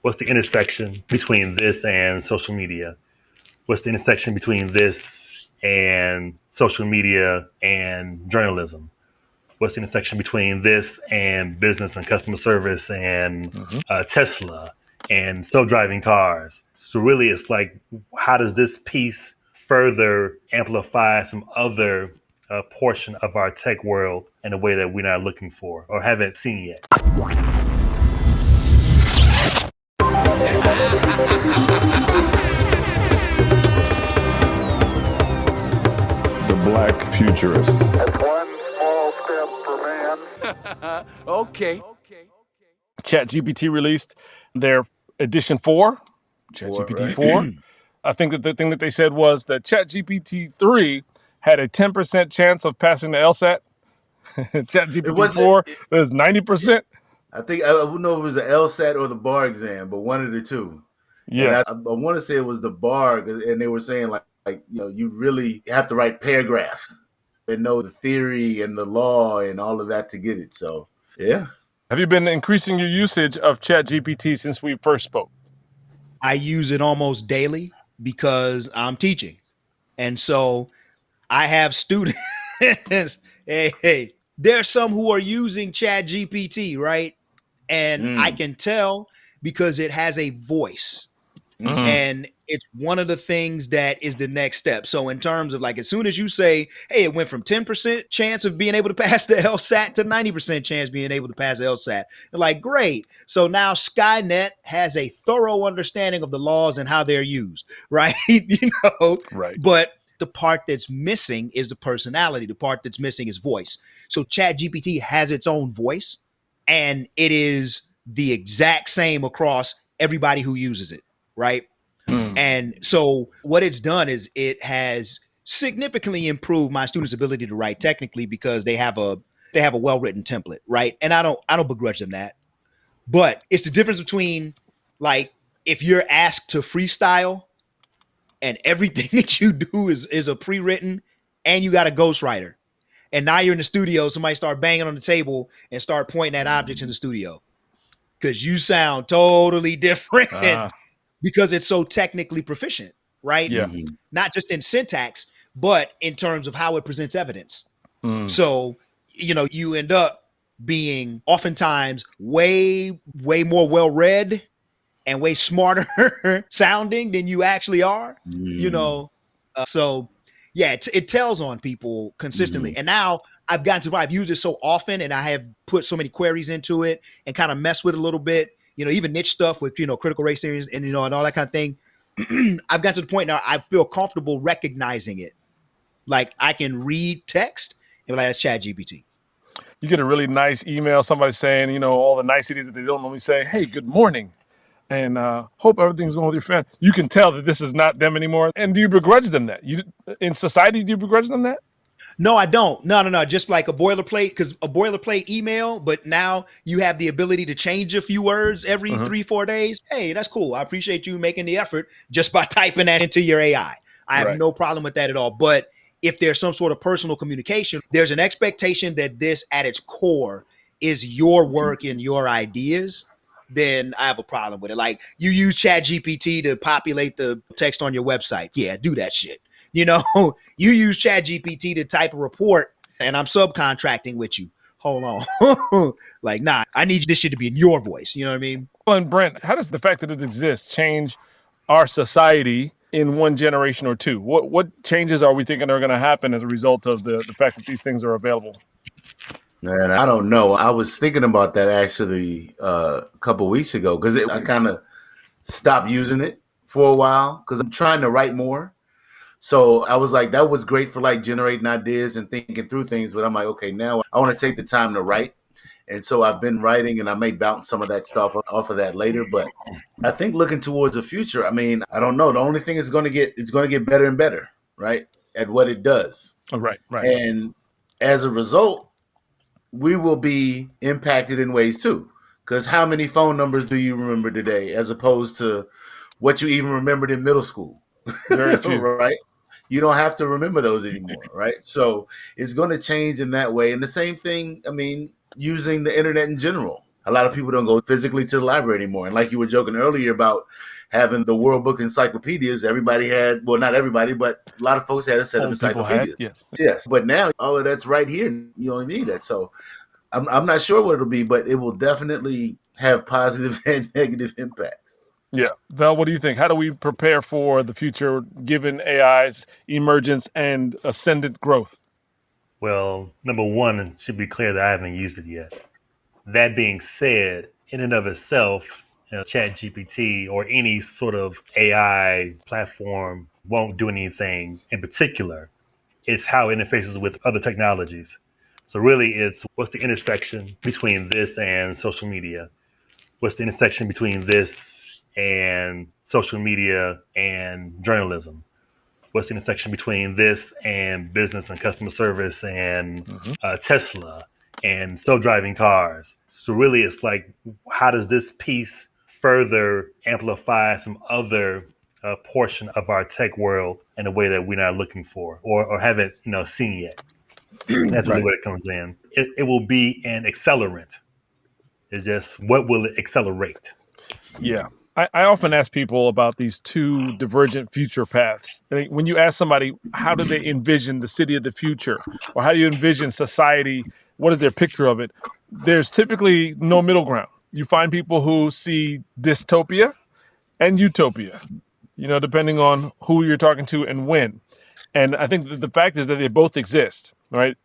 What's the intersection between this and social media? What's the intersection between this and social media and journalism? What's the intersection between this and business and customer service and Tesla and self-driving cars? So really, it's like, how does this piece further amplify some other portion of our tech world in a way that we're not looking for or haven't seen yet? The Black Futurist. That's one small step for man. Okay. ChatGPT released their edition 4, ChatGPT 4. I think that the thing that they said was that ChatGPT 3 had a 10% chance of passing the LSAT. ChatGPT 4 is 90%. I think, I don't know if it was the LSAT or the bar exam, but one of the two. Yeah. And I want to say it was the bar, and they were saying like, you really have to write paragraphs and know the theory and the law and all of that to get it. So, yeah. Have you been increasing your usage of ChatGPT since we first spoke? I use it almost daily because I'm teaching. And so I have students. hey, there's some who are using ChatGPT, right? And I can tell because it has a voice. And it's one of the things that is the next step. So in terms of like, as soon as you say, hey, it went from 10% chance of being able to pass the LSAT to 90% chance being able to pass the LSAT, they're like, great. So now Skynet has a thorough understanding of the laws and how they're used, right? Right. But the part that's missing is the personality. The part that's missing is voice. So ChatGPT has its own voice, and it is the exact same across everybody who uses it, right? And so what it's done is it has significantly improved my students' ability to write technically because they have a well-written template, right? And I don't begrudge them that. But it's the difference between like if you're asked to freestyle and everything that you do is a pre-written and you got a ghostwriter. And now you're in the studio, somebody start banging on the table and start pointing at objects in the studio. Because you sound totally different. Because it's so technically proficient, right? Yeah. Not just in syntax, but in terms of how it presents evidence. So, you end up being oftentimes way more well-read and way smarter sounding than you actually are, So, yeah, it tells on people consistently. And now I've gotten to where I've used it so often and I have put so many queries into it and kind of messed with it a little bit. Even niche stuff with, critical race theories and, and all that kind of thing. I've gotten to the point now I feel comfortable recognizing it. Like I can read text and be like, that's ChatGPT. You get a really nice email, somebody saying, all the niceties that they don't normally say. Hey, good morning. And hope everything's going with your family. You can tell that this is not them anymore. And do you begrudge them that? In society, do you begrudge them that? No, I don't. No. Just like a boilerplate, because a boilerplate email, but now you have the ability to change a few words every 3-4 days. Hey, that's cool. I appreciate you making the effort just by typing that into your AI. I have no problem with that at all. But if there's some sort of personal communication, there's an expectation that this at its core is your work and your ideas, then I have a problem with it. Like you use ChatGPT to populate the text on your website. Yeah, do that shit. You use ChatGPT to type a report and I'm subcontracting with you. Hold on. Like, nah, I need this shit to be in your voice. You know what I mean? Well, and Brent, how does the fact that it exists change our society in one generation or two? What changes are we thinking are going to happen as a result of the fact that these things are available? Man, I don't know. I was thinking about that actually a couple weeks ago because I kind of stopped using it for a while because I'm trying to write more. So I was like, that was great for like generating ideas and thinking through things. But I'm like, okay, now I want to take the time to write. And so I've been writing and I may bounce some of that stuff off of that later. But I think looking towards the future, I mean, I don't know. The only thing it's going to get better and better, right, at what it does. Oh, right. And as a result, we will be impacted in ways too. Because how many phone numbers do you remember today as opposed to what you even remembered in middle school? Very few. Right? You don't have to remember those anymore, right? So it's going to change in that way. And the same thing, I mean, using the internet in general. A lot of people don't go physically to the library anymore. And like you were joking earlier about having the World Book encyclopedias, everybody had, well, not everybody, but a lot of folks had a set of Old people had, encyclopedias. Yes. But now all of that's right here. You don't need that. So I'm not sure what it'll be, but it will definitely have positive and negative impacts. Yeah. Val, what do you think? How do we prepare for the future given AI's emergence and ascendant growth? Well, number one, it should be clear that I haven't used it yet. That being said, in and of itself, ChatGPT or any sort of AI platform won't do anything in particular. It's how it interfaces with other technologies. So really, it's what's the intersection between this and social media? What's the intersection between this and social media and journalism? What's the intersection between this and business and customer service and Tesla and self-driving cars? So really, it's like, how does this piece further amplify some other portion of our tech world in a way that we're not looking for or haven't seen yet? That's really Right. where it comes in. It will be an accelerant. It's just, what will it accelerate? Yeah. I often ask people about these two divergent future paths. I think when you ask somebody, how do they envision the city of the future? Or how do you envision society? What is their picture of it? There's typically no middle ground. You find people who see dystopia and utopia, depending on who you're talking to and when. And I think that the fact is that they both exist, right?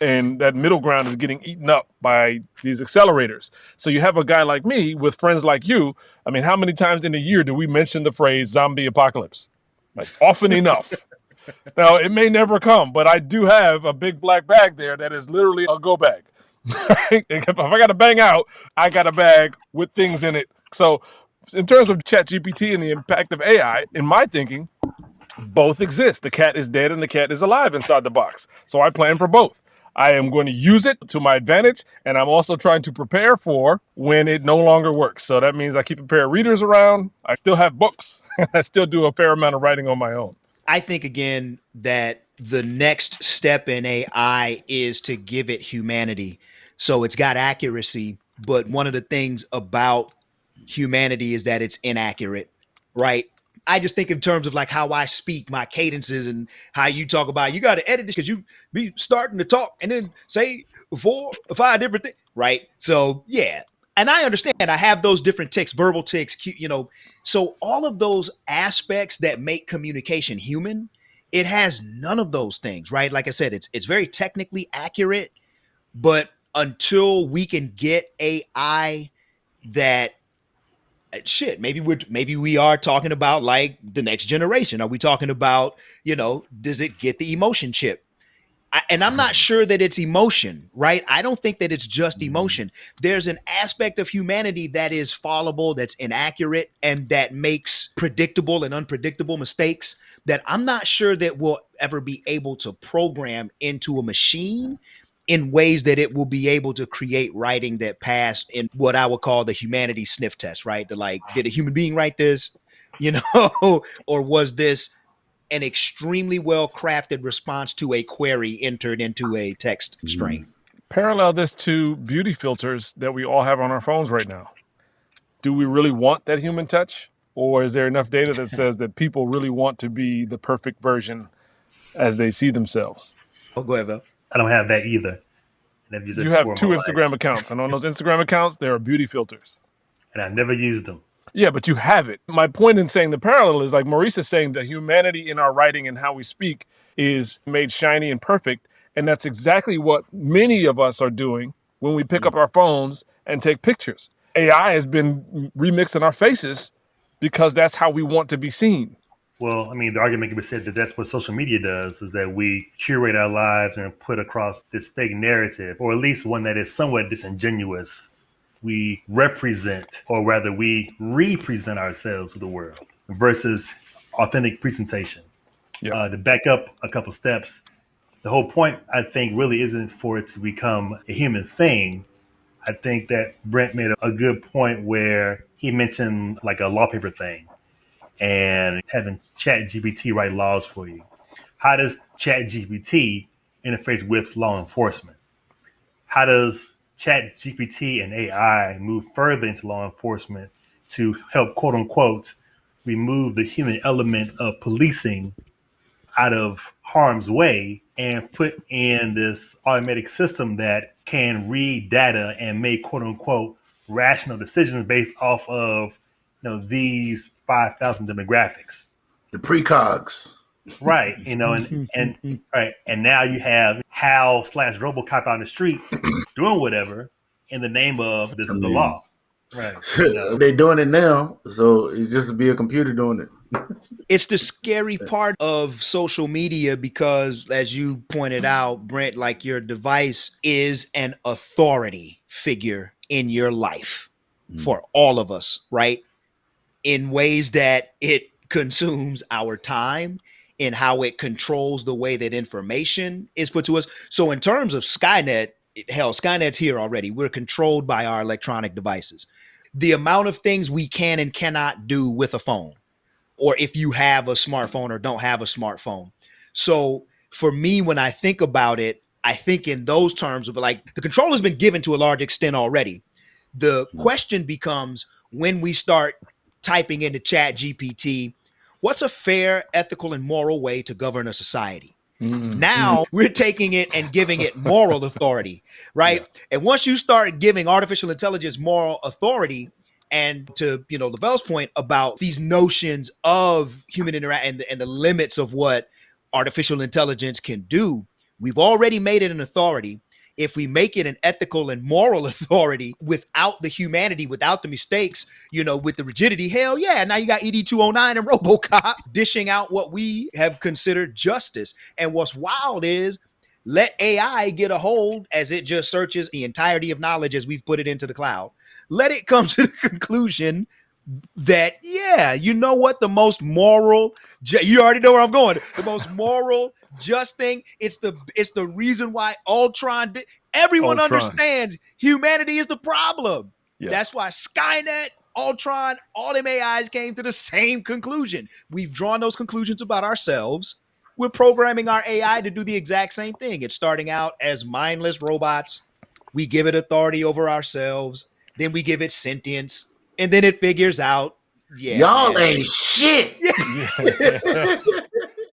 And that middle ground is getting eaten up by these accelerators. So you have a guy like me with friends like you. I mean, how many times in a year do we mention the phrase zombie apocalypse? Like, often enough. Now, it may never come, but I do have a big black bag there that is literally a go bag. If I got to bang out, I got a bag with things in it. So in terms of ChatGPT and the impact of AI, in my thinking, both exist. The cat is dead and the cat is alive inside the box. So I plan for both. I am going to use it to my advantage, and I'm also trying to prepare for when it no longer works. So that means I keep a pair of readers around. I still have books. I still do a fair amount of writing on my own. I think, again, that the next step in AI is to give it humanity. So it's got accuracy, but one of the things about humanity is that it's inaccurate, right? I just think in terms of like how I speak, my cadences, and how you talk about, you got to edit this because you be starting to talk and then say 4 or 5 different things, right? So yeah, and I understand I have those different tics, verbal tics, so all of those aspects that make communication human, it has none of those things, right? Like I said, it's very technically accurate, but until we can get AI that maybe we are talking about like the next generation. Are we talking about, does it get the emotion chip? And I'm not sure that it's emotion, right? I don't think that it's just emotion. There's an aspect of humanity that is fallible, that's inaccurate, and that makes predictable and unpredictable mistakes that I'm not sure that we'll ever be able to program into a machine in ways that it will be able to create writing that passed in what I would call the humanity sniff test, right? Did a human being write this, or was this an extremely well crafted response to a query entered into a text string? Parallel this to beauty filters that we all have on our phones right now. Do we really want that human touch? Or is there enough data that says that people really want to be the perfect version as they see themselves? Oh, go ahead, Val. I don't have that either. And I've used it You have before in 2 my life, Instagram accounts, and on those Instagram accounts, there are beauty filters. and I've never used them. Yeah, but you have it. My point in saying the parallel is like Maurice is saying the humanity in our writing and how we speak is made shiny and perfect. And that's exactly what many of us are doing when we pick up our phones and take pictures. AI has been remixing our faces because that's how we want to be seen. Well, I mean, the argument can be said that that's what social media does, is that we curate our lives and put across this fake narrative, or at least one that is somewhat disingenuous. We represent, or rather we represent ourselves to the world versus authentic presentation. Yeah. To back up a couple steps, the whole point, I think, really isn't for it to become a human thing. I think that Brent made a good point where he mentioned like a law paper thing and having ChatGPT write laws for you. How does ChatGPT interface with law enforcement? How does Chat GPT and AI move further into law enforcement to help, quote unquote, remove the human element of policing out of harm's way and put in this automatic system that can read data and make, quote unquote, rational decisions based off of these 5,000 demographics. The precogs. Right, and right, and now you have Hal slash RoboCop on the street doing whatever in the name of this is the law. Right, They're doing it now, so it's just be a computer doing it. It's the scary part of social media because, as you pointed out, Brent, like your device is an authority figure in your life for all of us, right? In ways that it consumes our time, in how it controls the way that information is put to us. So in terms of Skynet, hell, Skynet's here already. We're controlled by our electronic devices. The amount of things we can and cannot do with a phone, or if you have a smartphone or don't have a smartphone. So for me, when I think about it, I think in those terms of like the control has been given to a large extent already. The question becomes when we start typing into Chat GPT, what's a fair, ethical, and moral way to govern a society? Now we're taking it and giving it moral authority, right? Yeah. And once you start giving artificial intelligence moral authority, and to Lavell's point about these notions of human interaction and the limits of what artificial intelligence can do, we've already made it an authority. If we make it an ethical and moral authority without the humanity, without the mistakes, with the rigidity, hell yeah. Now you got ED 209 and RoboCop dishing out what we have considered justice. And what's wild is let AI get a hold as it just searches the entirety of knowledge as we've put it into the cloud. Let it come to the conclusion that, yeah, you know what? The most moral, you already know where I'm going. The most moral, just thing. It's the reason why Ultron did. Everyone understands humanity is the problem. Yeah. That's why Skynet, Ultron, all them AIs came to the same conclusion. We've drawn those conclusions about ourselves. We're programming our AI to do the exact same thing. It's starting out as mindless robots. We give it authority over ourselves. Then we give it sentience. And then it figures out, y'all ain't shit. Yeah.